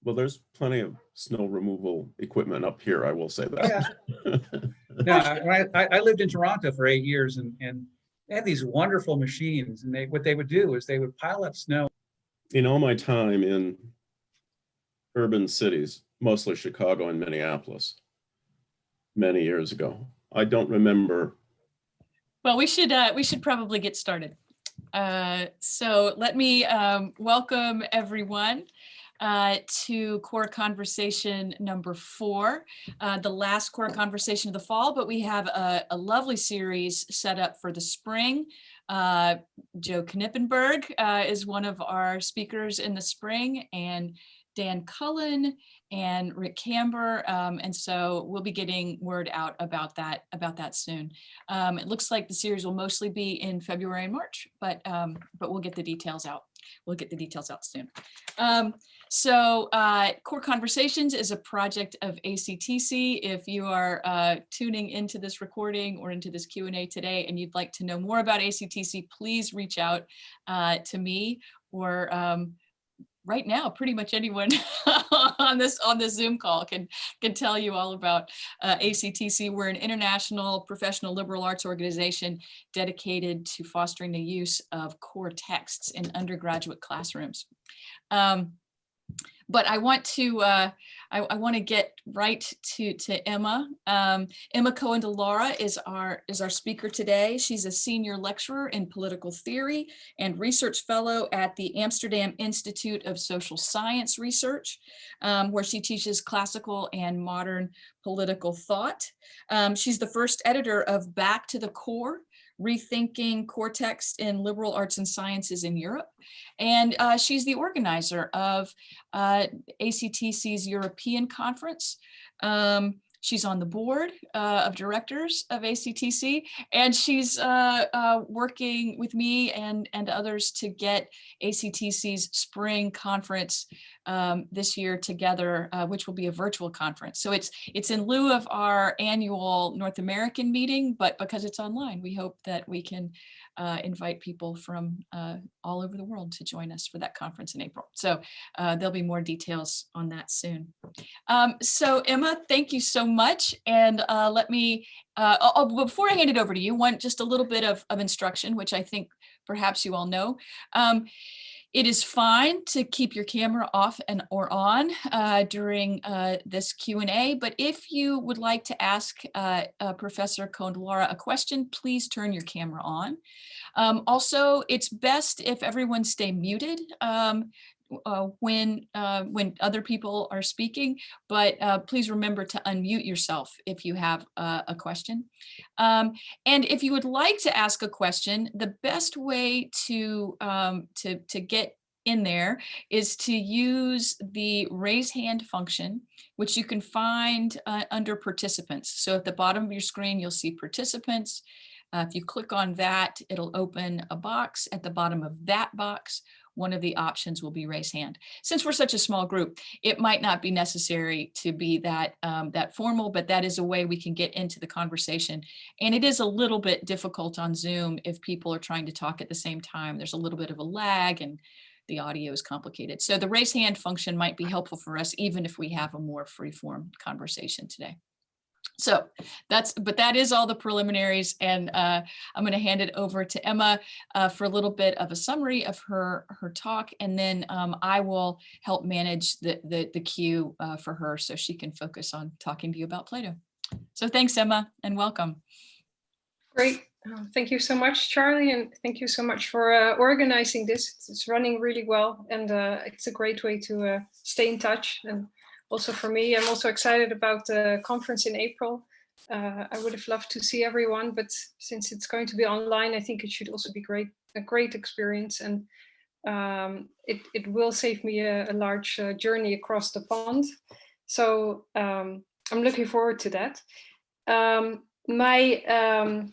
Well, there's plenty of snow removal equipment up here, I will say that. Yeah, I lived in Toronto for 8 years, and they had these wonderful machines, and what they would do is they would pile up snow. In all my time in urban cities, mostly Chicago and Minneapolis, many years ago, I don't remember. Well, we should probably get started. So let me welcome everyone to Core Conversation number 4, the last Core Conversation of the fall, but we have a lovely series set up for the spring. Joe Knippenberg is one of our speakers in the spring, and Dan Cullen and Rick Camber, and so we'll be getting word out about that soon. It looks like the series will mostly be in February and March, but we'll get the details out. We'll get the details out soon. So Core Conversations is a project of ACTC. If you are tuning into this recording or into this Q&A today and you'd like to know more about ACTC, please reach out to me or right now, pretty much anyone on this Zoom call can tell you all about ACTC. We're an international professional liberal arts organization dedicated to fostering the use of core texts in undergraduate classrooms. But I want to get right to Emma. Emma Cohen Lara is our speaker today. She's a senior lecturer in political theory and research fellow at the Amsterdam Institute of Social Science Research, where she teaches classical and modern political thought. She's the first editor of Back to the Core: Rethinking Core Text in Liberal Arts and Sciences in Europe. And she's the organizer of ACTC's European Conference. She's on the board of directors of ACTC, and she's working with me and others to get ACTC's spring conference this year together, which will be a virtual conference. So it's in lieu of our annual North American meeting, but because it's online, we hope that we can invite people from all over the world to join us for that conference in April. So there'll be more details on that soon. So Emma, thank you so much. And let me, before I hand it over to you, just a little bit of instruction, which I think perhaps you all know. It is fine to keep your camera off or on during this Q&A, but if you would like to ask Professor Cohen-Lara a question, please turn your camera on. Also, it's best if everyone stay muted when other people are speaking, but please remember to unmute yourself if you have a question. And if you would like to ask a question, the best way to get in there is to use the raise hand function, which you can find under participants. So at the bottom of your screen, you'll see participants. If you click on that, it'll open a box. At the bottom of that box, one of the options will be raise hand. Since we're such a small group, it might not be necessary to be that formal, but that is a way we can get into the conversation. And it is a little bit difficult on Zoom if people are trying to talk at the same time. There's a little bit of a lag and the audio is complicated. So the raise hand function might be helpful for us, even if we have a more free-form conversation today. So that is all the preliminaries, and I'm going to hand it over to Emma for a little bit of a summary of her talk, and then I will help manage the queue for her so she can focus on talking to you about Plato. So thanks, Emma, and welcome. Great. Thank you so much, Charlie, and thank you so much for organizing this. It's running really well, and it's a great way to stay in touch. And also for me, I'm also excited about the conference in April. I would have loved to see everyone, but since it's going to be online, I think it should also be a great experience. And it will save me a large journey across the pond. So I'm looking forward to that. My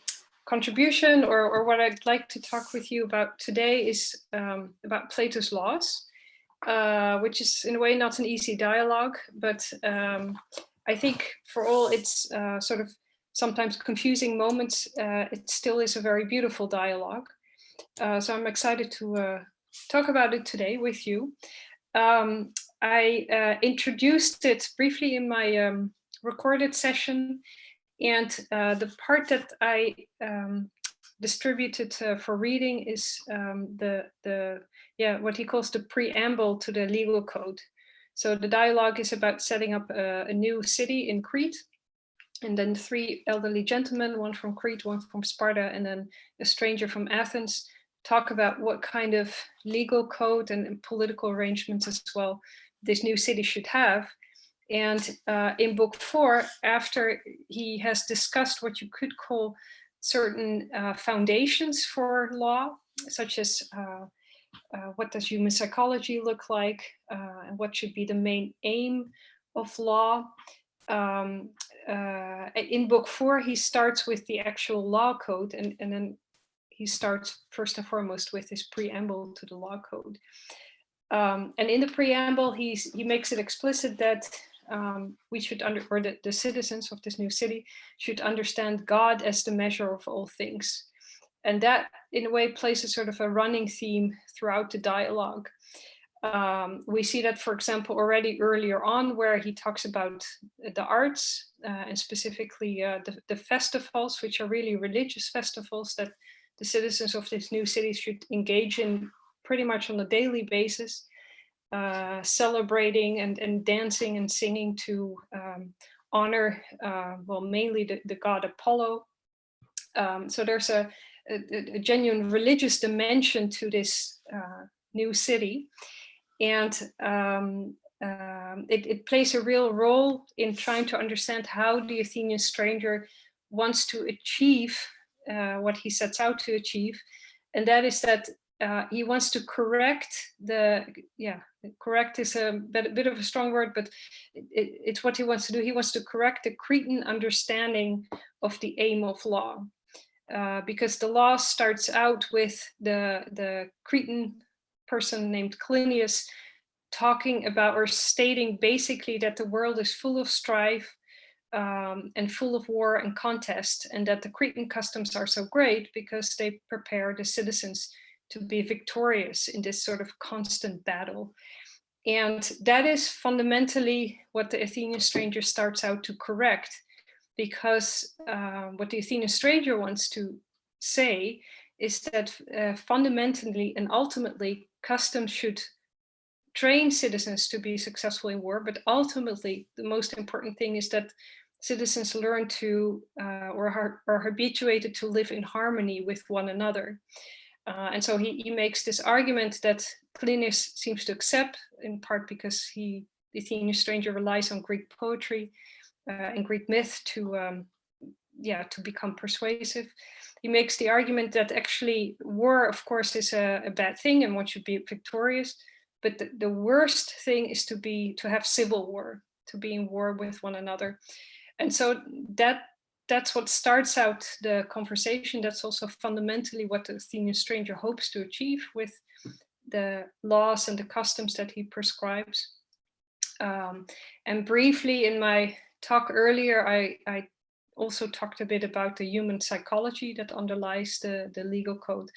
contribution or what I'd like to talk with you about today is about Plato's laws. Which is in a way not an easy dialogue, but I think for all its sort of sometimes confusing moments, it still is a very beautiful dialogue. So I'm excited to talk about it today with you. I introduced it briefly in my recorded session, and the part that I distributed for reading is what he calls the preamble to the legal code. So the dialogue is about setting up a new city in Crete, and then 3 elderly gentlemen, one from Crete, one from Sparta, and then a stranger from Athens, talk about what kind of legal code and political arrangements as well this new city should have. And in book 4, after he has discussed what you could call certain foundations for law, such as what does human psychology look like, and what should be the main aim of law. In book 4, he starts with the actual law code, and then he starts first and foremost with his preamble to the law code. And in the preamble, he makes it explicit that we should the citizens of this new city should understand God as the measure of all things. And that, in a way, places sort of a running theme throughout the dialogue. We see that, for example, already earlier on, where he talks about the arts, and specifically the festivals, which are really religious festivals that the citizens of this new city should engage in pretty much on a daily basis, celebrating and dancing and singing to honor, mainly the god Apollo. So there's a genuine religious dimension to this new city. And it plays a real role in trying to understand how the Athenian stranger wants to achieve what he sets out to achieve. And that is that he wants to correct correct is a bit of a strong word, but it's what he wants to do. He wants to correct the Cretan understanding of the aim of law. Because the law starts out with the Cretan person named Clinius talking about or stating basically that the world is full of strife and full of war and contest, and that the Cretan customs are so great because they prepare the citizens to be victorious in this sort of constant battle. And that is fundamentally what the Athenian stranger starts out to correct, because what the Athenian stranger wants to say is that fundamentally and ultimately customs should train citizens to be successful in war, but ultimately the most important thing is that citizens learn to or are habituated to live in harmony with one another. And so he makes this argument that Clinius seems to accept, in part because the Athenian stranger relies on Greek poetry and Greek myth to become persuasive. He makes the argument that actually war, of course, is a bad thing and one should be victorious, but the worst thing is to have civil war, to be in war with one another. And so that's what starts out the conversation. That's also fundamentally what the Athenian stranger hopes to achieve with the laws and the customs that he prescribes. And briefly in my talk earlier, I also talked a bit about the human psychology that underlies the legal code.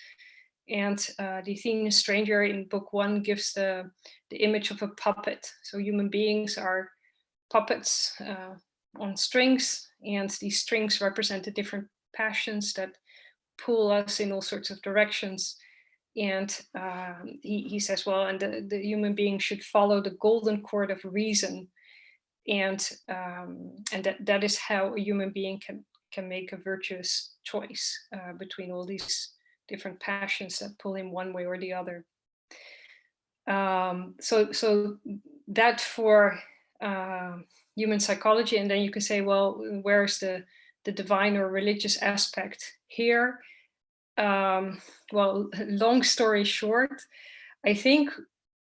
And the Athenian stranger in book 1 gives the image of a puppet. So human beings are puppets on strings, and these strings represent the different passions that pull us in all sorts of directions. And he says, well, and the human being should follow the golden cord of reason. And that is how a human being can make a virtuous choice between all these different passions that pull him one way or the other. So that for human psychology, and then you can say, well, where's the divine or religious aspect here? Well, long story short, I think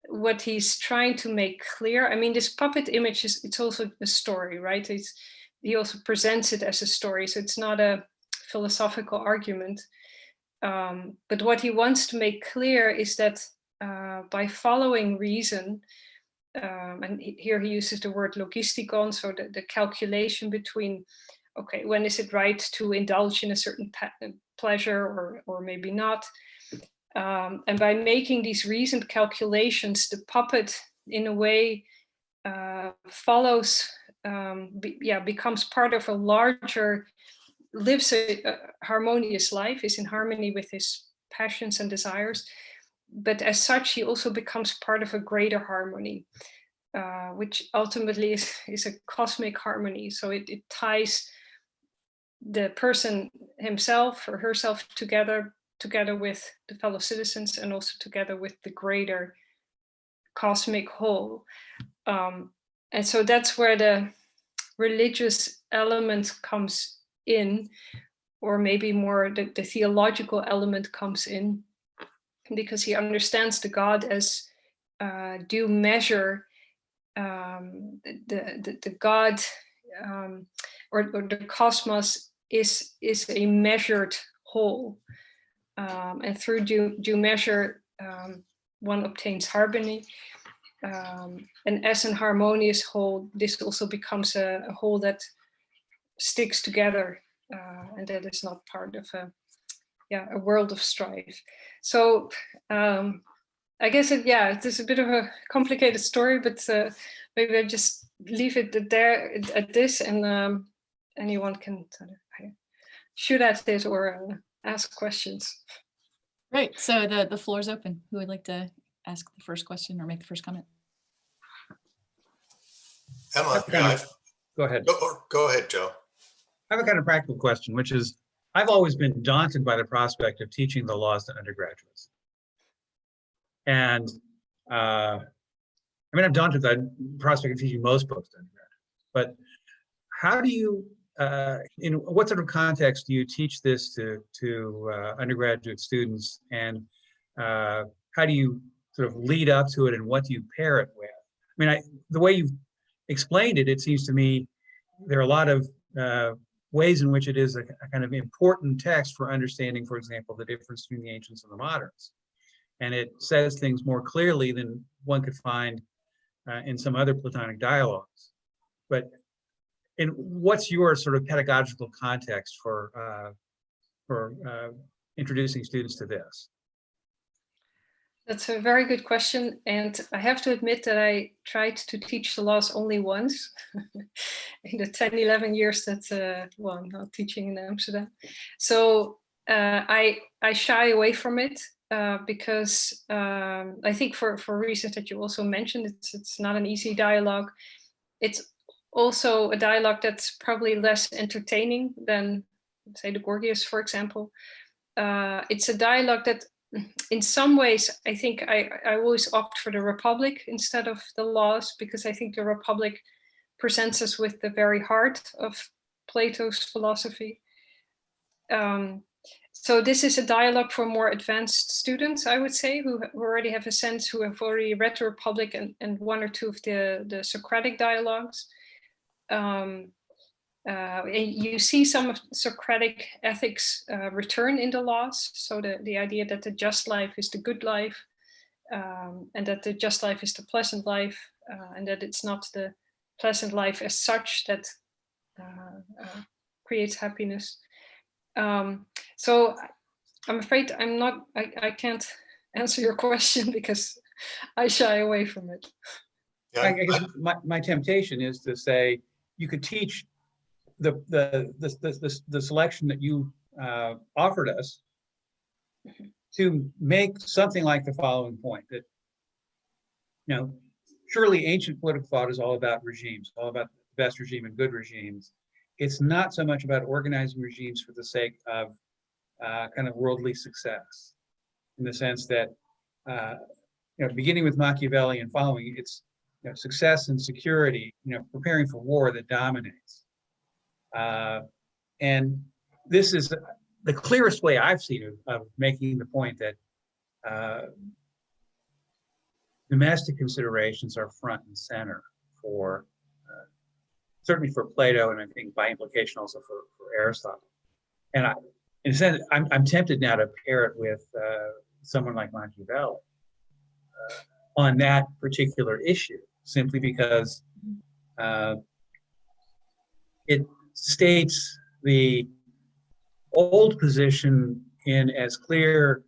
what he's trying to make clear, I mean, this puppet image it's also a story, right? He also presents it as a story, so it's not a philosophical argument. But what he wants to make clear is that by following reason, and here he uses the word logistikon, so the calculation between, okay, when is it right to indulge in a certain pleasure or maybe not? And by making these reasoned calculations, the puppet in a way follows, becomes part of a larger, lives a harmonious life, is in harmony with his passions and desires. But as such, he also becomes part of a greater harmony, which ultimately is a cosmic harmony. So it ties the person himself or herself together with the fellow citizens, and also together with the greater cosmic whole. And so that's where the religious element comes in, or maybe more the theological element comes in, because he understands the God as due measure, the God, or the cosmos is a measured whole, and through due measure one obtains harmony, and as an harmonious whole, this also becomes a whole that sticks together, and that is not part of a world of strife. So I guess it is a bit of a complicated story, but maybe I just leave it there at this, and anyone can sort of shoot at it or ask questions. Great. So the floor is open. Who would like to ask the first question or make the first comment? Emma, Go ahead. Go ahead, Joe. I have a kind of practical question, which is, I've always been daunted by the prospect of teaching the laws to undergraduates. And I'm daunted by the prospect of teaching most books to undergraduates. But how do you, in what sort of context do you teach this to undergraduate students? And how do you sort of lead up to it, and what do you pair it with? I mean, the way you've explained it, it seems to me there are a lot of ways in which it is a kind of important text for understanding, for example, the difference between the ancients and the moderns. And it says things more clearly than one could find in some other Platonic dialogues. But what's your sort of pedagogical context for introducing students to this? That's a very good question. And I have to admit that I tried to teach the laws only once in the 10, 11 years that, I'm not teaching in Amsterdam. So I shy away from it because I think for reasons that you also mentioned, it's not an easy dialogue. It's also a dialogue that's probably less entertaining than, say, the Gorgias, for example. It's a dialogue that, in some ways, I think I always opt for the Republic instead of the laws, because I think the Republic presents us with the very heart of Plato's philosophy. So this is a dialogue for more advanced students, I would say, who already have a sense, who have already read the Republic and one or two of the Socratic dialogues. You see some of Socratic ethics return in the laws. So the idea that the just life is the good life, and that the just life is the pleasant life, and that it's not the pleasant life as such that creates happiness. So I'm afraid I can't answer your question because I shy away from it. Yeah, I guess my temptation is to say you could teach the selection that you offered us to make something like the following point, that surely ancient political thought is all about regimes, all about the best regime and good regimes. It's not so much about organizing regimes for the sake of kind of worldly success, in the sense that beginning with Machiavelli and following, it's success and security, preparing for war that dominates. And this is the clearest way I've seen of making the point that domestic considerations are front and center for, certainly for Plato, and I think by implication also for Aristotle. And in a sense, I'm tempted now to pair it with someone like Machiavelli on that particular issue, simply because it states the old position in as clear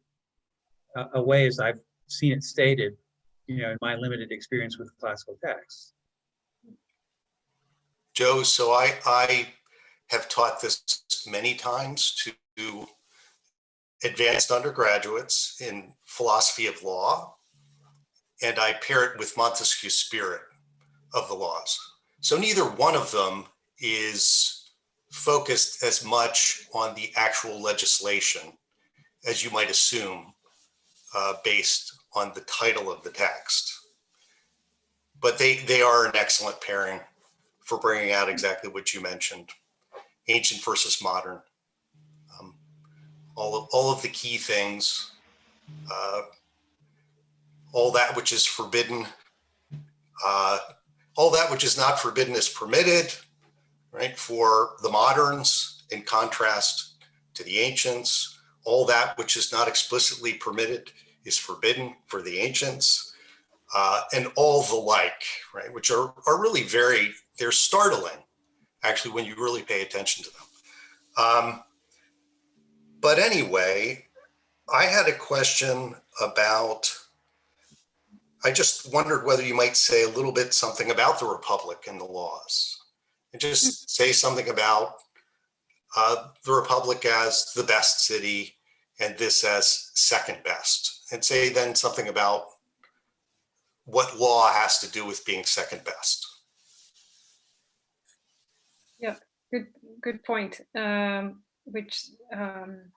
a way as I've seen it stated in my limited experience with classical texts. Joe, so I have taught this many times to advanced undergraduates in philosophy of law, and I pair it with Montesquieu's spirit of the laws. So neither one of them is focused as much on the actual legislation as you might assume based on the title of the text. But they are an excellent pairing for bringing out exactly what you mentioned, ancient versus modern. All of the key things, all that which is forbidden, all that which is not forbidden is permitted, right? For the moderns, in contrast to the ancients, all that which is not explicitly permitted is forbidden for the ancients, and all the like, right? Which are really they're startling, actually, when you really pay attention to them. But anyway, I had a question about, I just wondered whether you might say a little bit something about the Republic and the laws, and just say something about the Republic as the best city and this as second best, and say then something about what law has to do with being second best. Yeah, good point. Which that,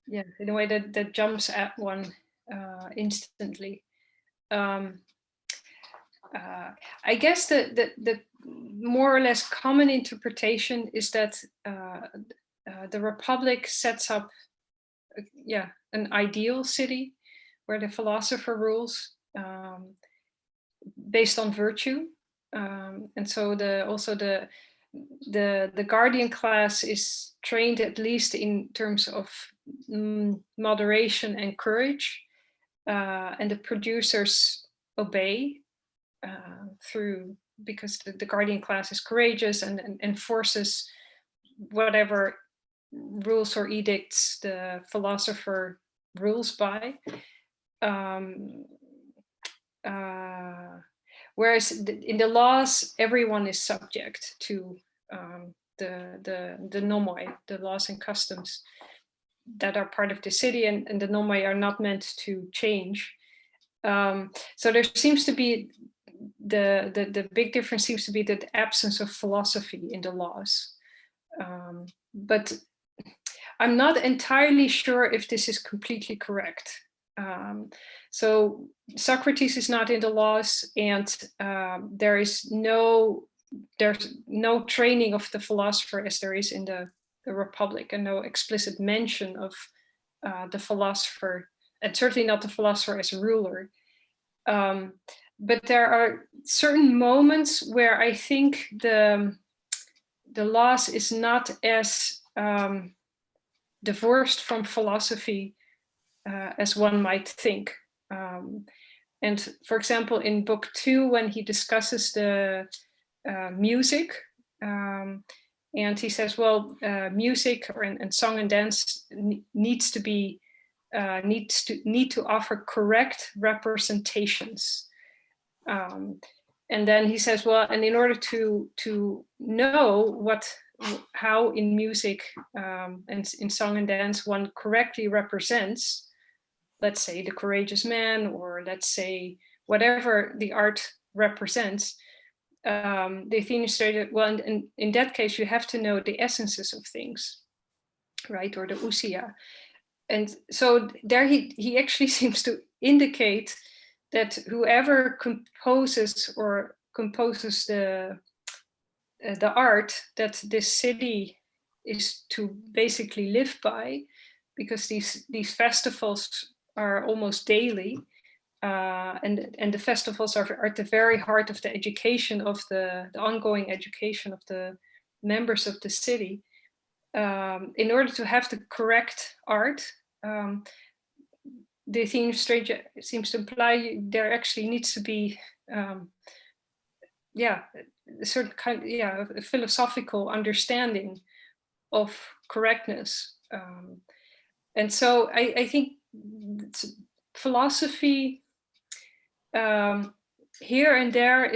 yeah, in a way that jumps at one instantly. I guess the more or less common interpretation is that the Republic sets up, an ideal city where the philosopher rules based on virtue, and so the guardian class is trained at least in terms of moderation and courage, and the producers obey because the guardian class is courageous and enforces whatever rules or edicts the philosopher rules by. Whereas in the laws, everyone is subject to the nomoi, the laws and customs that are part of the city, and the nomoi are not meant to change. So there seems to be the big difference seems to be the absence of philosophy in the laws. But I'm not entirely sure if this is completely correct. So Socrates is not in the laws, and there's no training of the philosopher as there is in the Republic, and no explicit mention of the philosopher, and certainly not the philosopher as a ruler. But there are certain moments where I think the laws is not as divorced from philosophy as one might think. And for example, in book 2, when he discusses the music, and he says, well, music and song and dance need to offer correct representations. And then he says, well, and in order to know how in music and in song and dance one correctly represents, let's say, the courageous man, or let's say whatever the art represents, the Athenians stated, well, and in that case, you have to know the essences of things, right, or the ousia. And so there he actually seems to indicate that whoever composes the art that this city is to basically live by, because these festivals are almost daily, and the festivals are at the very heart of the education of the ongoing education of the members of the city. In order to have the correct art, the Athenian stranger seems to imply there actually needs to be a certain kind of a philosophical understanding of correctness. And so I think philosophy here and there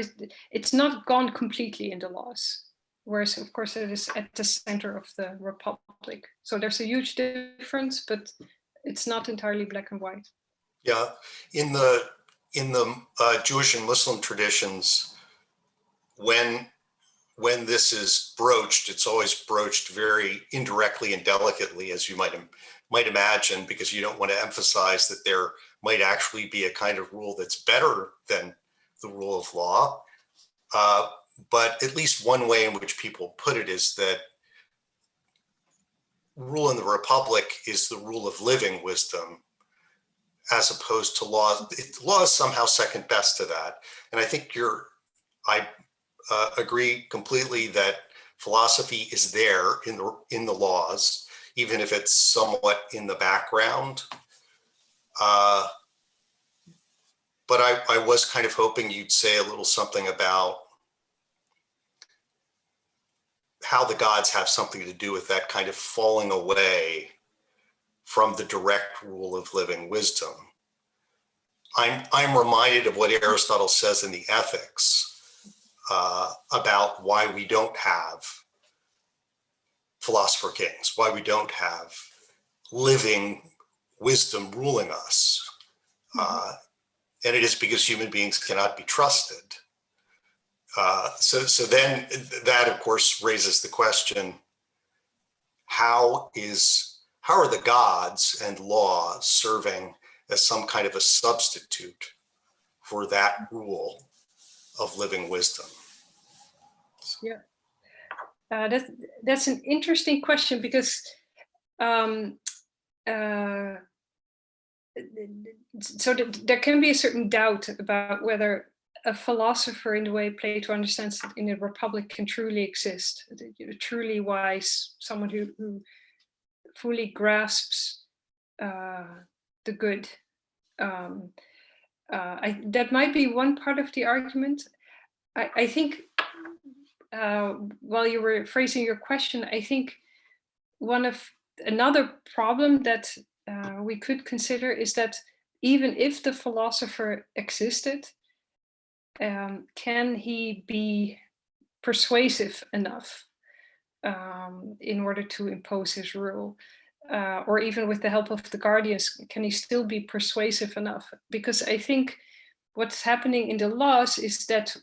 it's not gone completely in the laws, whereas of course it is at the center of the Republic. So there's a huge difference, but it's not entirely black and white. Yeah, in the Jewish and Muslim traditions, when this is broached, it's always broached very indirectly and delicately, as you might imagine, because you don't want to emphasize that there might actually be a kind of rule that's better than the rule of law. But at least one way in which people put it is that rule in the Republic is the rule of living wisdom, as opposed to law. Law is somehow second best to that. And I think I agree completely that philosophy is there in the laws, even if it's somewhat in the background. But I was kind of hoping you'd say a little something about how the gods have something to do with that kind of falling away from the direct rule of living wisdom. I'm reminded of what Aristotle says in the Ethics about why we don't have philosopher kings, why we don't have living wisdom ruling us. And it is because human beings cannot be trusted. So then that, of course, raises the question, how are the gods and law serving as some kind of a substitute for that rule of living wisdom? Yeah, that's an interesting question, because so there can be a certain doubt about whether a philosopher, in the way Plato understands it in a republic, can truly exist, truly wise, someone who fully grasps the good. That might be one part of the argument. I think while you were phrasing your question, I think another problem that we could consider is that even if the philosopher existed, can he be persuasive enough in order to impose his rule? Or even with the help of the guardians, can he still be persuasive enough? Because I think what's happening in the laws is that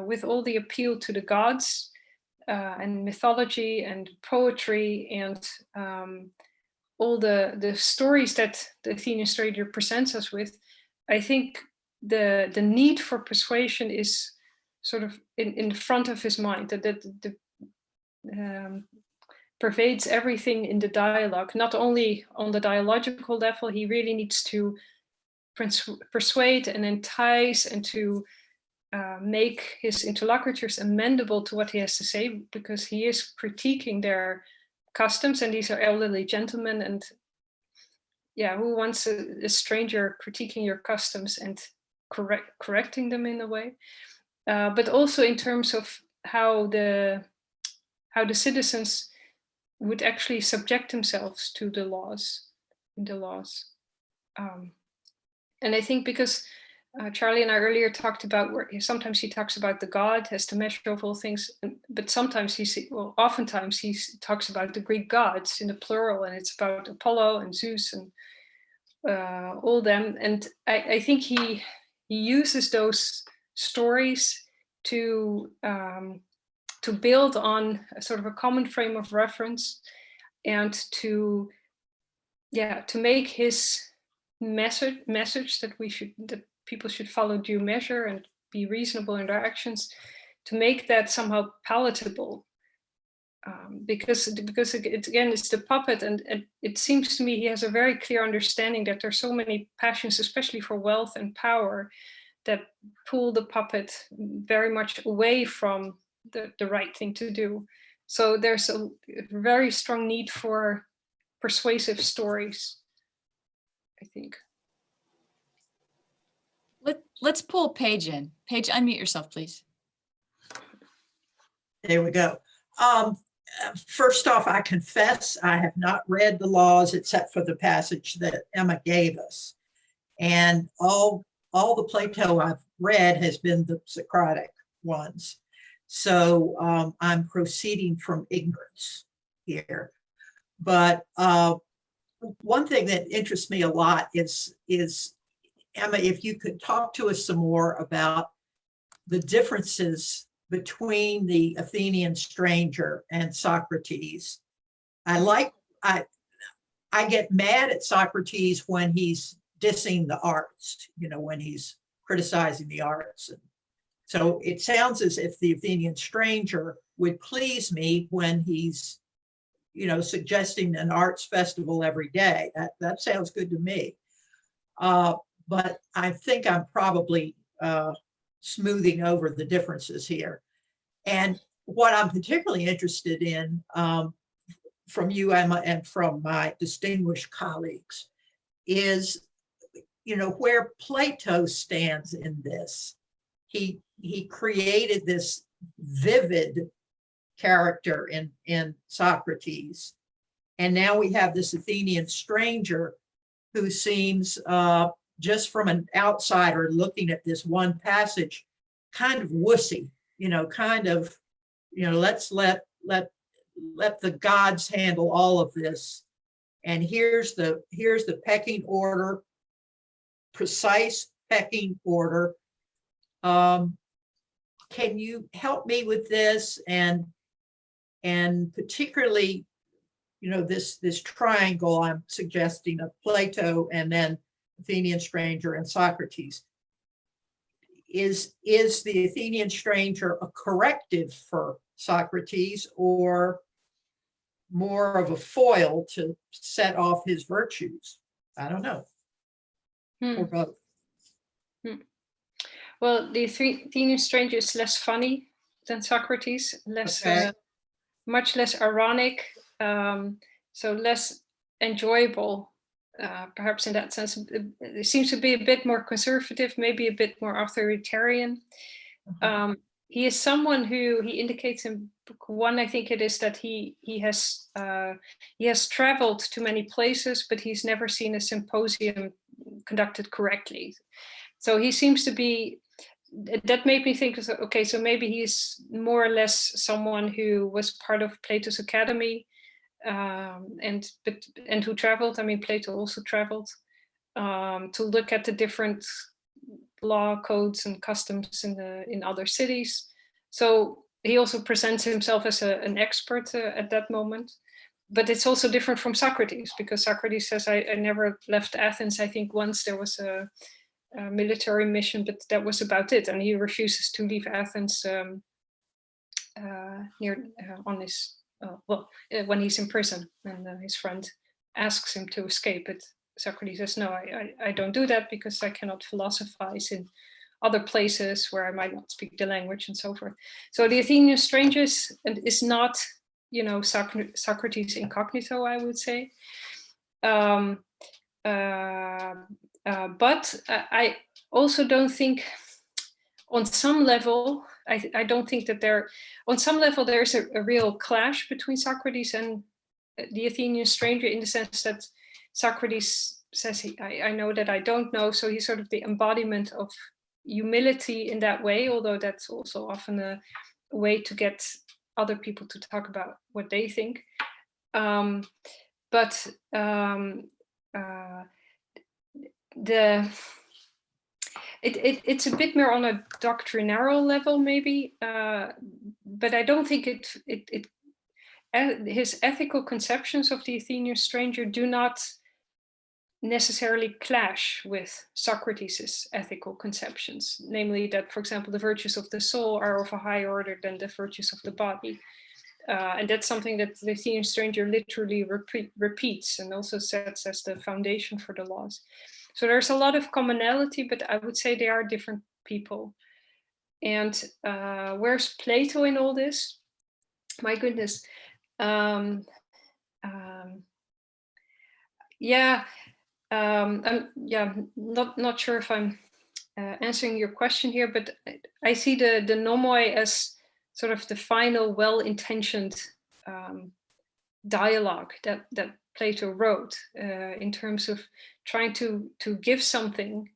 with all the appeal to the gods and mythology and poetry and all the stories that the Athenian stranger presents us with, I think the need for persuasion is sort of in the front of his mind, that pervades everything in the dialogue, not only on the dialogical level. He really needs to persuade and entice and to make his interlocutors amenable to what he has to say, because he is critiquing their customs, and these are elderly gentlemen, and yeah, who wants a stranger critiquing your customs and correcting them in a way, but also in terms of how the citizens would actually subject themselves to the laws, and I think because Charlie and I earlier talked about where sometimes he talks about the God as the measure of all things, but sometimes oftentimes he talks about the Greek gods in the plural, and it's about Apollo and Zeus and all them. And I think he uses those stories to build on a sort of a common frame of reference, and to make his message that people should follow due measure and be reasonable in their actions, to make that somehow palatable, because it's the puppet, and it seems to me he has a very clear understanding that there's so many passions, especially for wealth and power, that pull the puppet very much away from the right thing to do. So there's a very strong need for persuasive stories, I think. Let's pull Paige in. Paige, unmute yourself, please. There we go. First off, I confess I have not read the laws except for the passage that Emma gave us. And all the Plato I've read has been the Socratic ones. So I'm proceeding from ignorance here. But one thing that interests me a lot is Emma, if you could talk to us some more about the differences between the Athenian stranger and Socrates. I get mad at Socrates when he's dissing the arts, when he's criticizing the arts. And so it sounds as if the Athenian stranger would please me when he's, suggesting an arts festival every day. That sounds good to me. But I think I'm probably smoothing over the differences here. And what I'm particularly interested in from you, Emma, and from my distinguished colleagues is, where Plato stands in this. He created this vivid character in Socrates. And now we have this Athenian stranger who seems, just from an outsider looking at this one passage, kind of wussy, let's let the gods handle all of this. And here's the pecking order, precise pecking order. Can you help me with this? And particularly, this triangle I'm suggesting of Plato and then Athenian stranger and Socrates. Is the Athenian stranger a corrective for Socrates or more of a foil to set off his virtues? I don't know. Or both. Well, the Athenian stranger is less funny than Socrates, much less ironic, so less enjoyable. Perhaps in that sense, it seems to be a bit more conservative, maybe a bit more authoritarian. He is someone who, he indicates in book 1, I think it is, that he has traveled to many places, but he's never seen a symposium conducted correctly. So he seems to be, that made me think, okay, so maybe he's more or less someone who was part of Plato's academy, and who traveled. I mean, Plato also traveled to look at the different law codes and customs in other cities. So he also presents himself as an expert at that moment. But it's also different from Socrates, because Socrates says, I never left Athens. I think once there was a military mission, but that was about it. And he refuses to leave Athens on his when he's in prison, and his friend asks him to escape, but Socrates says, no, I don't do that because I cannot philosophize in other places where I might not speak the language and so forth. So the Athenian stranger is not, Socrates incognito, I would say. But I also don't think, on some level, I don't think that on some level there's a real clash between Socrates and the Athenian stranger, in the sense that Socrates says, I know that I don't know. So he's sort of the embodiment of humility in that way, although that's also often a way to get other people to talk about what they think. It's a bit more on a doctrinal level, maybe, but I don't think his ethical conceptions of the Athenian stranger do not necessarily clash with Socrates' ethical conceptions, namely that, for example, the virtues of the soul are of a higher order than the virtues of the body. And that's something that the Athenian stranger literally repeats and also sets as the foundation for the laws. So there's a lot of commonality, but I would say they are different people. And where's Plato in all this? My goodness. I'm not sure if I'm answering your question here, but I see the nomoi as sort of the final well-intentioned dialogue that Plato wrote in terms of trying to give something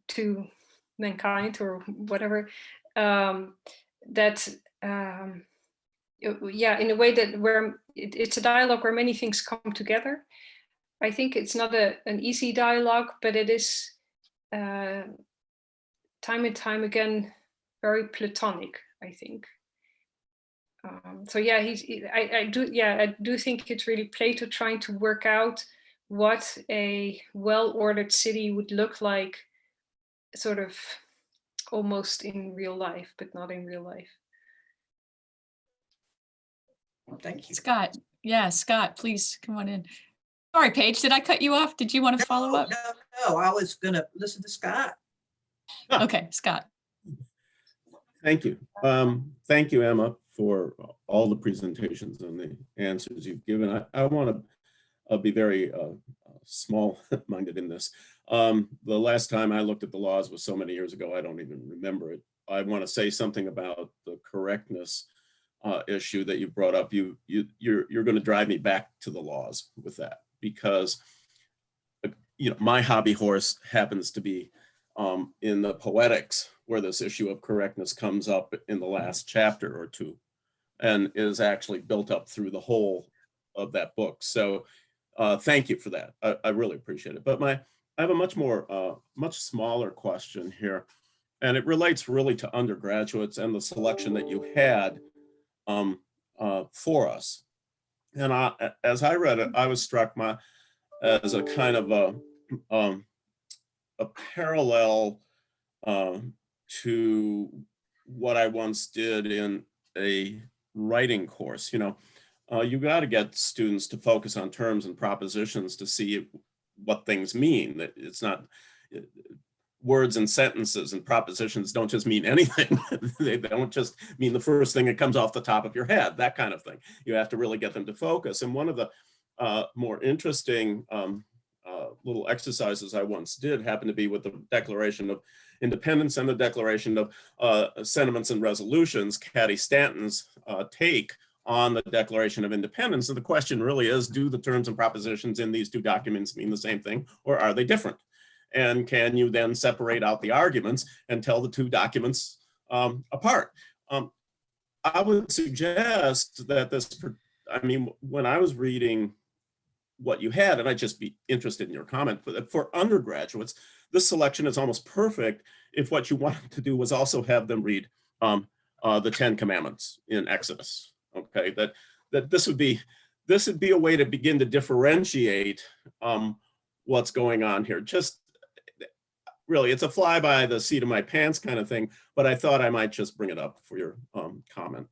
to mankind or whatever, that yeah, in a way that where it's a dialogue where many things come together. I think it's not an easy dialogue, but it is time and time again very Platonic, I think. So yeah, I do think it's really Plato trying to work out what a well-ordered city would look like, sort of almost in real life, but not in real life. Thank you. Scott, yeah, Scott, please come on in. Sorry, Paige, did I cut you off? Did you want to follow up? No, I was gonna listen to Scott. Okay, Scott. Thank you. Thank you, Emma, for all the presentations and the answers you've given. I want to be very small-minded in this. The last time I looked at the laws was so many years ago, I don't even remember it. I want to say something about the correctness issue that you brought up. You're going to drive me back to the laws with that, because my hobby horse happens to be in the poetics, where this issue of correctness comes up in the last chapter or two and is actually built up through the whole of that book. So thank you for that. I really appreciate it. But I have a much smaller question here, and it relates really to undergraduates and the selection that you had for us. And as I read it, I was struck as a kind of a parallel to what I once did in a writing course. You got to get students to focus on terms and propositions to see what things mean. That it's not words and sentences and propositions don't just mean anything. They don't just mean the first thing that comes off the top of your head, that kind of thing. You have to really get them to focus. And one of the more interesting little exercises I once did happened to be with the Declaration of Independence and the Declaration of Sentiments and Resolutions, Caddy Stanton's take on the Declaration of Independence. And the question really is, do the terms and propositions in these two documents mean the same thing, or are they different? And can you then separate out the arguments and tell the two documents apart? I would suggest that when I was reading what you had, and I'd just be interested in your comment, for undergraduates, this selection is almost perfect if what you wanted to do was also have them read the 10 Commandments in Exodus. Okay, that this would be a way to begin to differentiate what's going on here. Just really, it's a fly by the seat of my pants kind of thing, but I thought I might just bring it up for your comment.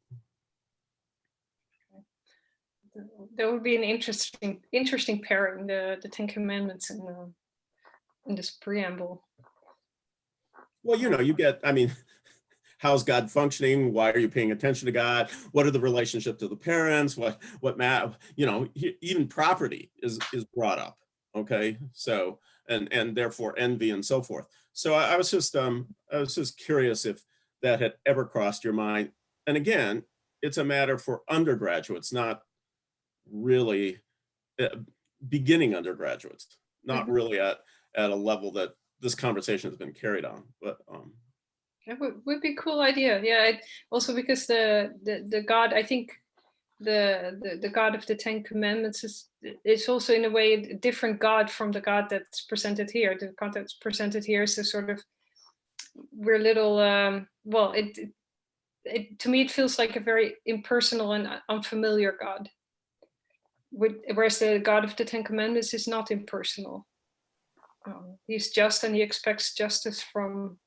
That would be an interesting pairing, the 10 Commandments in this preamble. Well, you get, how's God functioning? Why are you paying attention to God? What are the relationship to the parents? What matter? Even property is brought up. Okay, so and therefore envy and so forth. So I was just curious if that had ever crossed your mind. And again, it's a matter for undergraduates, not really beginning undergraduates, not really at a level that this conversation has been carried on. But that would be a cool idea. Yeah, also because the God, I think the God of the 10 Commandments is also in a way a different God from the God that's presented here. The God that's presented here is a sort of, we're little, to me it feels like a very impersonal and unfamiliar God. Whereas the God of the 10 Commandments is not impersonal. He's just, and he expects justice from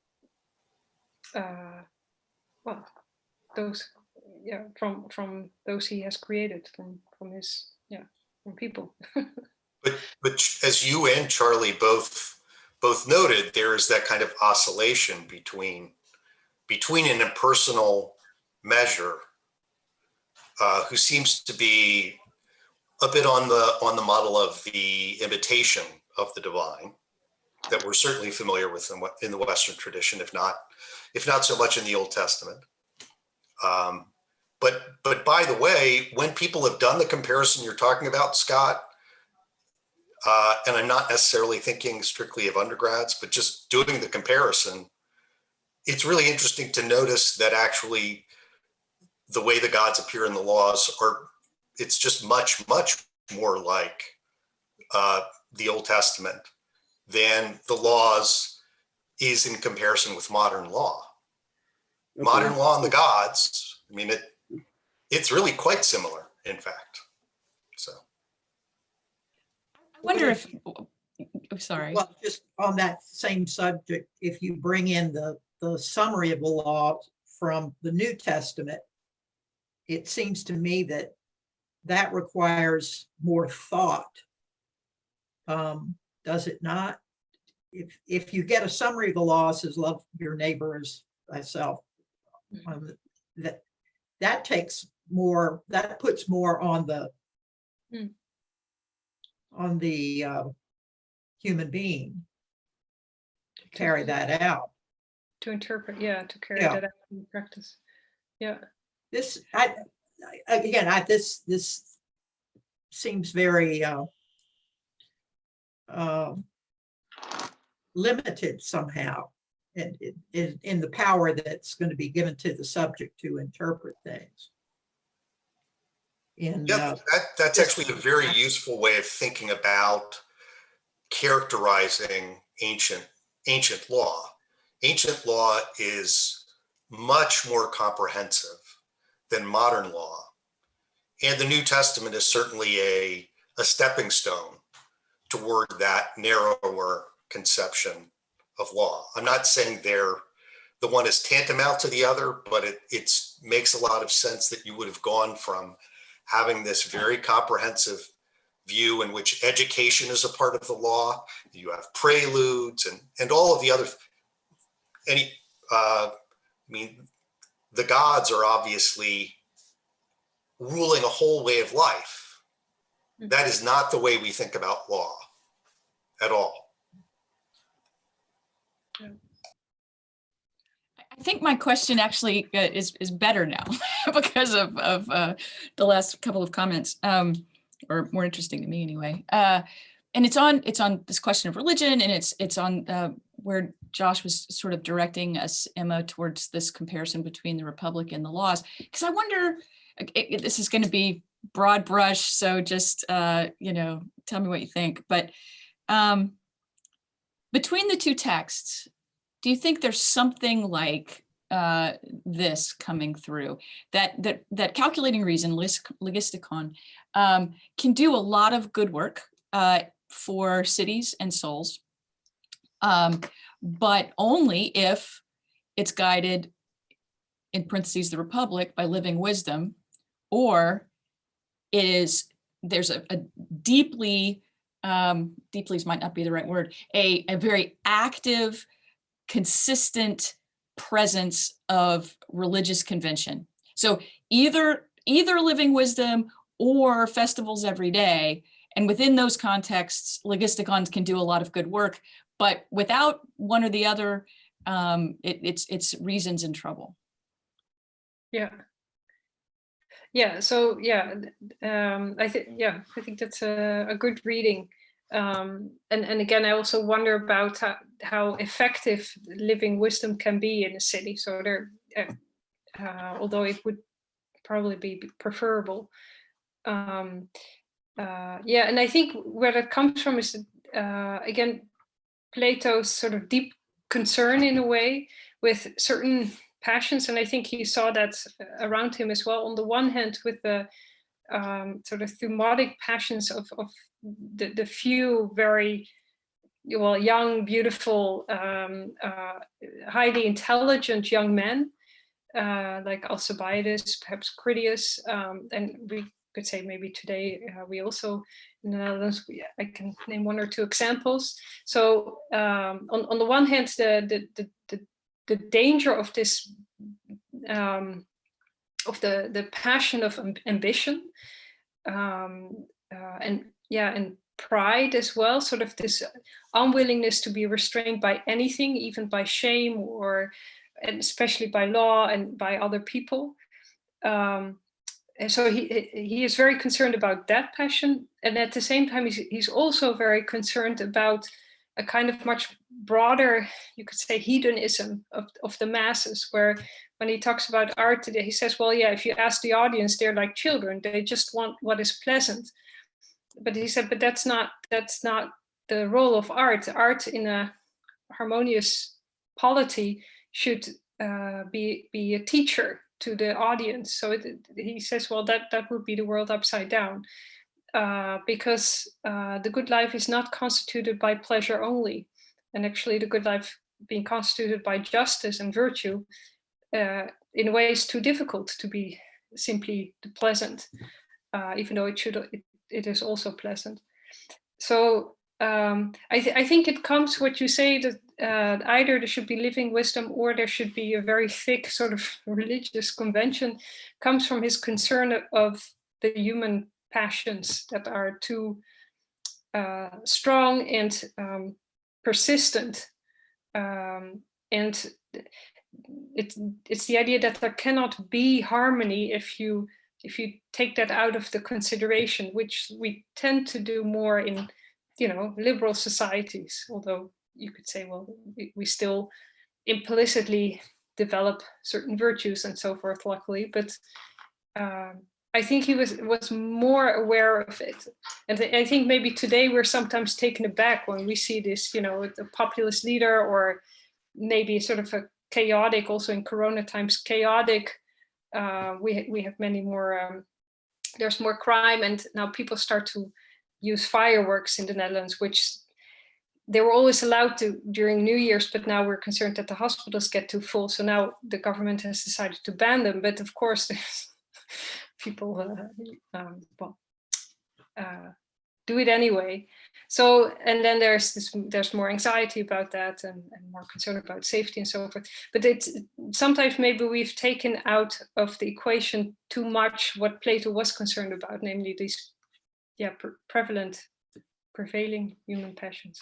those, from those he has created, from people. but as you and Charlie both noted, there is that kind of oscillation between an impersonal measure who seems to be a bit on the model of the imitation of the divine that we're certainly familiar with in the Western tradition, if not so much in the Old Testament. But by the way, when people have done the comparison you're talking about, Scott, And I'm not necessarily thinking strictly of undergrads, but just doing the comparison, it's really interesting to notice that actually the way the gods appear in the laws are, it's just much, much more like the Old Testament than the laws is in comparison with modern law. Okay. Modern law and the gods, I mean, it's really quite similar, in fact. So. I wonder if, oh, sorry. Well, just on that same subject, if you bring in the summary of the law from the New Testament, it seems to me that that requires more thought. Does it not? If you get a summary of the law, says love your neighbor as thyself, that takes more, that puts more on the human being to carry that out. To interpret, yeah, to carry Yeah. that out in practice. Yeah. This, this seems very limited somehow in the power that's going to be given to the subject to interpret things. Yeah, that's actually a very useful way of thinking about characterizing ancient law. Ancient law is much more comprehensive than modern law. And the New Testament is certainly a stepping stone toward that narrower conception of law. I'm not saying the one is tantamount to the other, but it makes a lot of sense that you would have gone from having this very comprehensive view in which education is a part of the law. You have preludes and all of the other, I mean, the gods are obviously ruling a whole way of life. That is not the way we think about law at all. I think my question actually is better now because of the last couple of comments, or more interesting to me anyway. And it's on this question of religion, and it's on where Josh was sort of directing us, Emma, towards this comparison between the Republic and the laws. Because I wonder, this is going to be broad brush, so just tell me what you think. But between the two texts, do you think there's something like this coming through, that calculating reason, logistikon, can do a lot of good work for cities and souls, but only if it's guided, in parentheses, the Republic, by living wisdom, or there's a deeply might not be the right word, a very active, consistent presence of religious convention. So either living wisdom or festivals every day. And within those contexts, logistikons can do a lot of good work, but without one or the other, it's reason's in trouble. Yeah. Yeah. So yeah, I think that's a good reading. And again, I also wonder about how effective living wisdom can be in a city. So there, although it would probably be preferable. Yeah, and I think where that comes from is again Plato's sort of deep concern in a way with certain passions, and I think he saw that around him as well. On the one hand, with the sort of thumotic passions of the few very young, beautiful, highly intelligent young men, like Alcibiades, perhaps Critias, and we could say maybe today we also in the Netherlands, I can name one or two examples. So on the one hand, the danger of this of the passion of ambition, and pride as well, sort of this unwillingness to be restrained by anything, even by shame, and especially by law and by other people. and so he is very concerned about that passion, and at the same time he's also very concerned about a kind of much broader, you could say, hedonism of the masses, where when he talks about art today, he says, well, yeah, if you ask the audience, they're like children, they just want what is pleasant. But he said, but that's not the role of art. Art in a harmonious polity should be a teacher to the audience. So he says, well, that would be the world upside down, because the good life is not constituted by pleasure only, and actually the good life being constituted by justice and virtue, in a way, is too difficult to be simply the pleasant, even though it is also pleasant. So I think it comes what you say, that either there should be living wisdom or there should be a very thick sort of religious convention, comes from his concern of the human passions that are too strong and persistent, and it's the idea that there cannot be harmony if you take that out of the consideration, which we tend to do more in, liberal societies. Although you could say, well, we still implicitly develop certain virtues and so forth, luckily. But I think he was more aware of it, and I think maybe today we're sometimes taken aback when we see this, a populist leader, or maybe sort of a chaotic, also in Corona times, chaotic. We have many more. There's more crime, and now people start to use fireworks in the Netherlands, which they were always allowed to during New Year's, but now we're concerned that the hospitals get too full. So now the government has decided to ban them. But of course, there's people do it anyway. So, and then there's more anxiety about that, and more concern about safety and so forth. But it's sometimes maybe we've taken out of the equation too much what Plato was concerned about, namely these prevalent, prevailing human passions.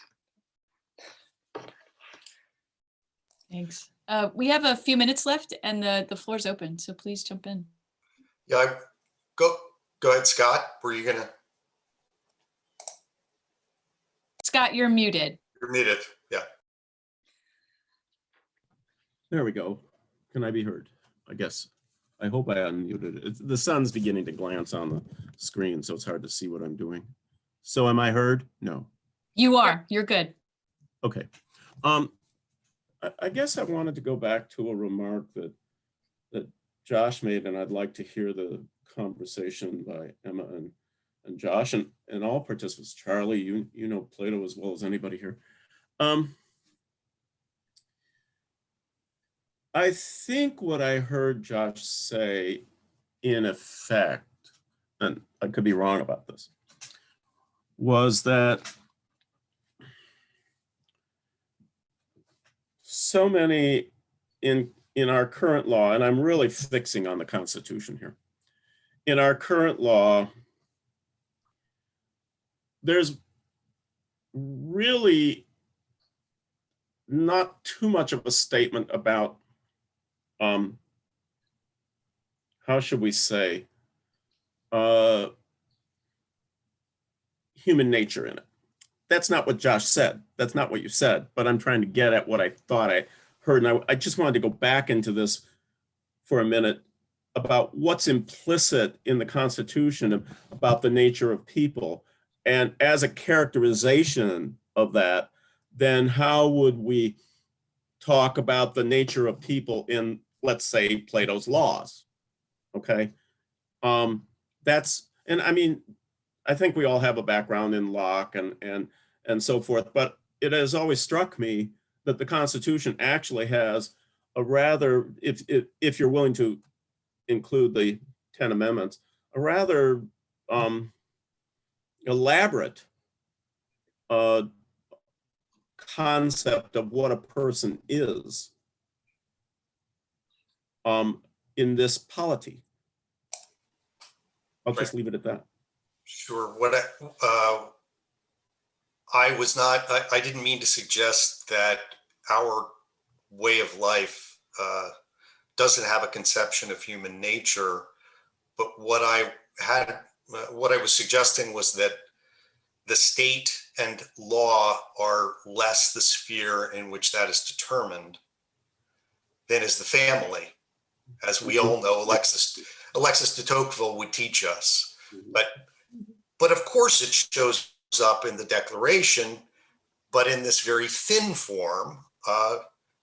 Thanks. We have a few minutes left, and the floor's open, so please jump in. Yeah, go ahead, Scott. Were you gonna? Scott, you're muted. You're muted. Yeah. There we go. Can I be heard? I guess. I hope I unmuted it. The sun's beginning to glance on the screen, so it's hard to see what I'm doing. So am I heard? No. You are. You're good. Okay. I guess I wanted to go back to a remark that Josh made, and I'd like to hear the conversation by Emma and Josh and all participants. Charlie, you know Plato as well as anybody here. I think what I heard Josh say, in effect, and I could be wrong about this, was that so many in our current law, and I'm really fixing on the Constitution here, in our current law, there's really not too much of a statement about, how should we say, human nature in it. That's not what Josh said. That's not what you said, but I'm trying to get at what I thought I heard. And I just wanted to go back into this for a minute about what's implicit in the Constitution about the nature of people. And as a characterization of that, then how would we talk about the nature of people in, let's say, Plato's laws? Okay. And I mean, I think we all have a background in Locke and so forth, but it has always struck me that the Constitution actually has a rather, if you're willing to include the 10 amendments, a rather elaborate concept of what a person is in this polity. I'll just leave it at that. Sure. What I didn't mean to suggest that our way of life doesn't have a conception of human nature, But what I was suggesting was that the state and law are less the sphere in which that is determined than is the family. As we all know, Alexis de Tocqueville would teach us. But of course it shows up in the Declaration, but in this very thin form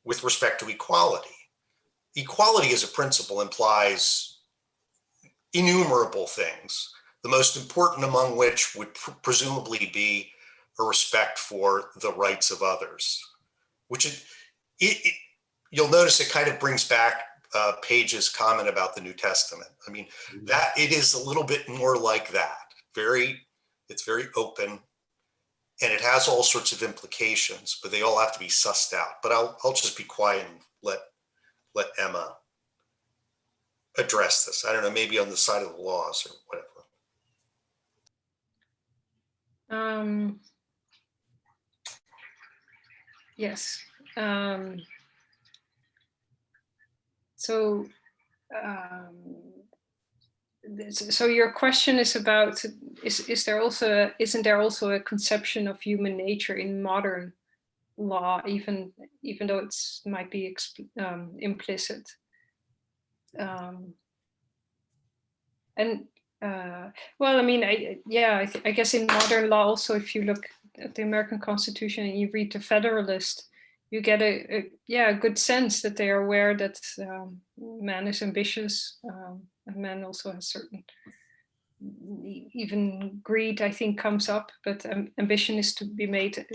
with respect to equality. Equality as a principle implies innumerable things, the most important among which would presumably be a respect for the rights of others, which you'll notice it kind of brings back Page's comment about the New Testament. I mean, that it is a little bit more like that. It's very open, and it has all sorts of implications, but they all have to be sussed out. But I'll just be quiet and let Emma address this. I don't know, maybe on the side of the laws or whatever. Yes. So your question is about, isn't there also a conception of human nature in modern law, even though it's might be implicit? Well, I mean, I guess in modern law also, if you look at the American Constitution and you read the Federalist, you get a good sense that they are aware that man is ambitious, and man also has certain, even greed, I think, comes up, but ambition is to be made,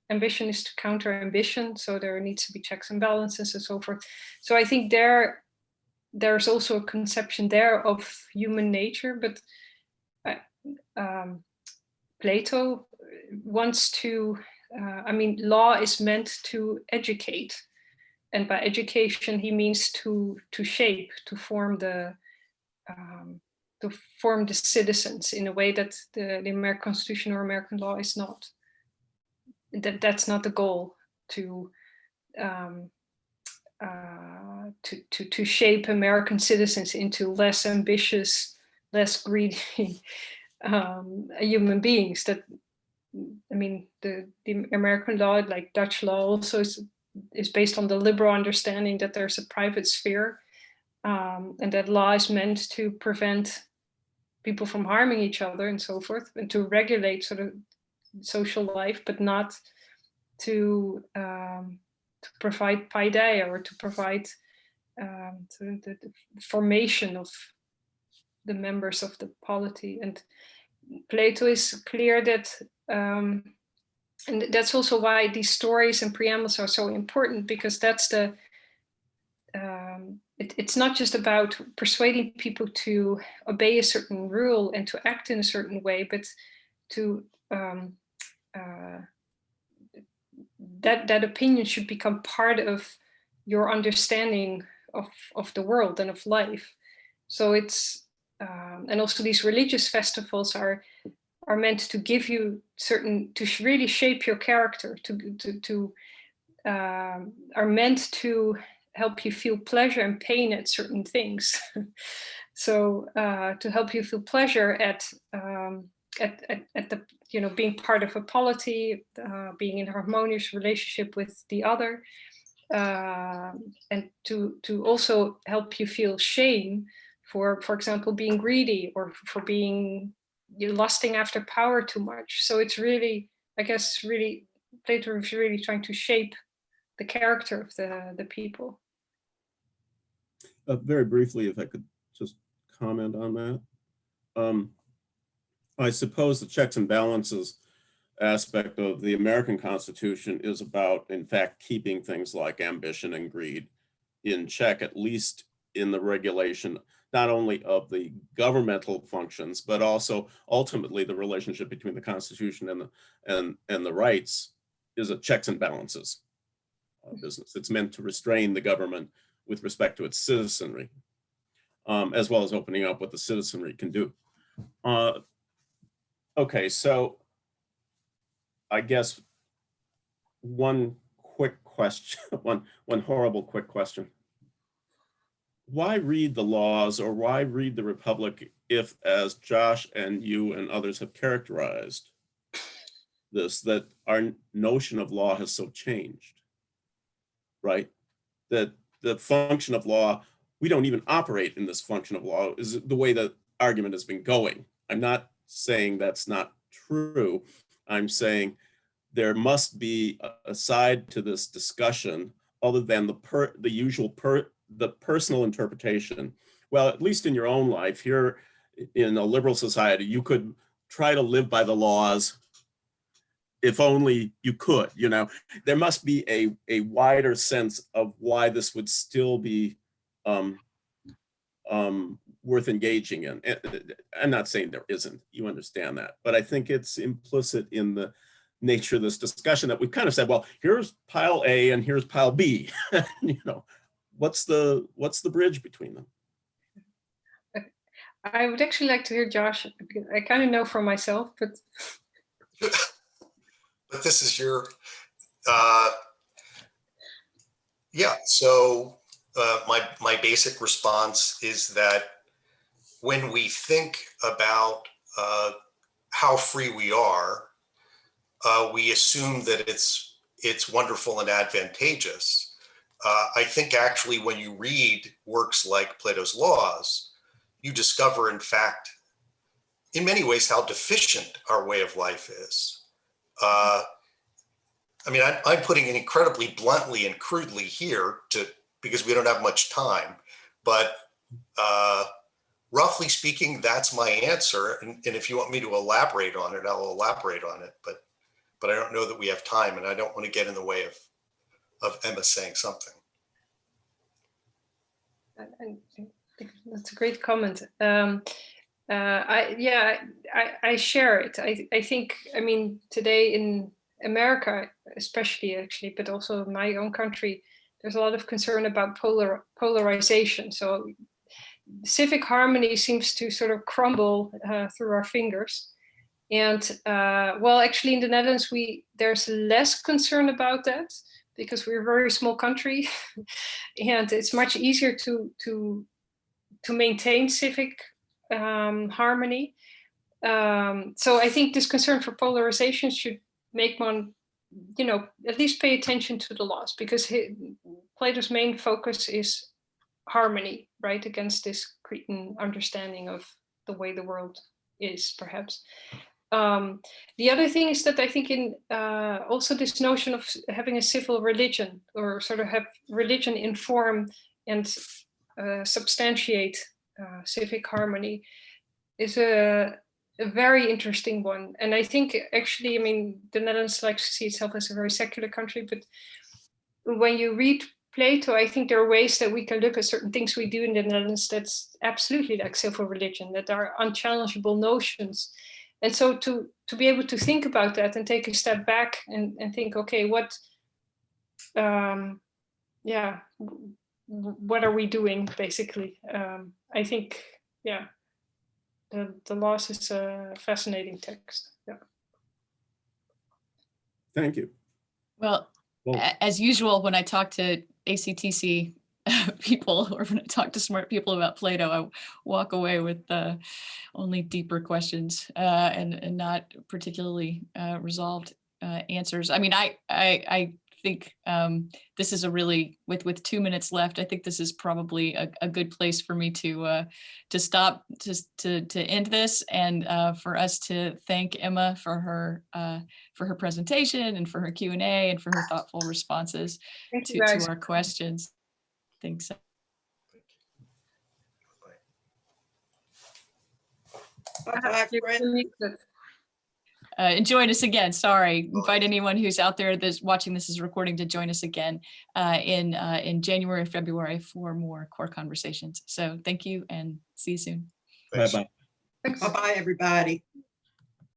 ambition is to counter ambition, so there needs to be checks and balances and so forth. So I think there's also a conception there of human nature, but Plato wants to, law is meant to educate. And by education, he means to shape, to form the citizens in a way that the American Constitution or American law is not. That's not the goal, to shape American citizens into less ambitious, less greedy human beings. That, I mean, the American law, like Dutch law, also is based on the liberal understanding that there's a private sphere, and that law is meant to prevent people from harming each other and so forth, and to regulate sort of social life, but not to provide paideia, or to provide the formation of the members of the polity. And Plato is clear that, and that's also why these stories and preambles are so important, because that's the, it's not just about persuading people to obey a certain rule and to act in a certain way, but to that opinion should become part of your understanding of the world and of life. So it's, and also these religious festivals are meant to give you certain, to really shape your character, are meant to help you feel pleasure and pain at certain things. So to help you feel pleasure at the, being part of a polity, being in a harmonious relationship with the other, and to also help you feel shame for example, being greedy, or for being, lusting after power too much. So it's really, I guess, really, Plato is really trying to shape the character of the people. Very briefly, if I could just comment on that. I suppose the checks and balances aspect of the American Constitution is about, in fact, keeping things like ambition and greed in check, at least in the regulation, not only of the governmental functions, but also ultimately the relationship between the Constitution and the rights is a checks and balances business. It's meant to restrain the government with respect to its citizenry, as well as opening up what the citizenry can do. Okay, so I guess one quick question, one horrible quick question. why read the laws or why read the Republic if, as Josh and you and others have characterized this, that our notion of law has so changed, right? That the function of law, we don't even operate in this function of law, is the way the argument has been going. I'm not saying that's not true. I'm saying there must be a side to this discussion other than the personal interpretation. Well, at least in your own life, here in a liberal society, you could try to live by the laws if only you could, you know. There must be a wider sense of why this would still be worth engaging in. I'm not saying there isn't, you understand that, but I think it's implicit in the nature of this discussion that we've kind of said, well, here's pile A and here's pile B. You know, what's the bridge between them? I would actually like to hear Josh, because I kind of know for myself, but but this is your, yeah. So my basic response is that when we think about how free we are, we assume that it's wonderful and advantageous. I think actually when you read works like Plato's Laws, you discover, in fact, in many ways, how deficient our way of life is. I mean, I'm putting it incredibly bluntly and crudely here because we don't have much time, but roughly speaking, that's my answer. And if you want me to elaborate on it, I'll elaborate on it, but I don't know that we have time, and I don't want to get in the way of Emma saying something. I think that's a great comment. I share it. I think, I mean, today in America, especially actually, but also in my own country, there's a lot of concern about polarization. So civic harmony seems to sort of crumble through our fingers. And well, actually in the Netherlands, there's less concern about that because we're a very small country and it's much easier to maintain civic harmony. So I think this concern for polarization should make one, you know, at least pay attention to the laws, because Plato's main focus is harmony, right, against this Cretan understanding of the way the world is, perhaps. The other thing is that I think in also this notion of having a civil religion, or sort of have religion inform and substantiate civic harmony, is a very interesting one. And I think actually, I mean, the Netherlands likes to see itself as a very secular country, but when you read Plato, I think there are ways that we can look at certain things we do in the Netherlands that's absolutely like civil religion, that are unchallengeable notions. And so to be able to think about that and take a step back and think, okay, what are we doing, basically? I think, yeah, the Laws is a fascinating text. Yeah. Thank you. Well, as usual, when I talk to ACTC people, or when I talk to smart people about Plato, I walk away with only deeper questions and not particularly resolved answers. I mean, I think this is a really, with 2 minutes left, I think this is probably a good place for me to stop, to end this, and for us to thank Emma for her presentation and for her Q&A and for her thoughtful responses to our questions. Thanks. Bye, friend. And join us again. Sorry, invite anyone who's out there that's watching this as a recording to join us again in January or February for more core conversations. So thank you and see you soon. Thanks. Bye-bye. Bye-bye, everybody.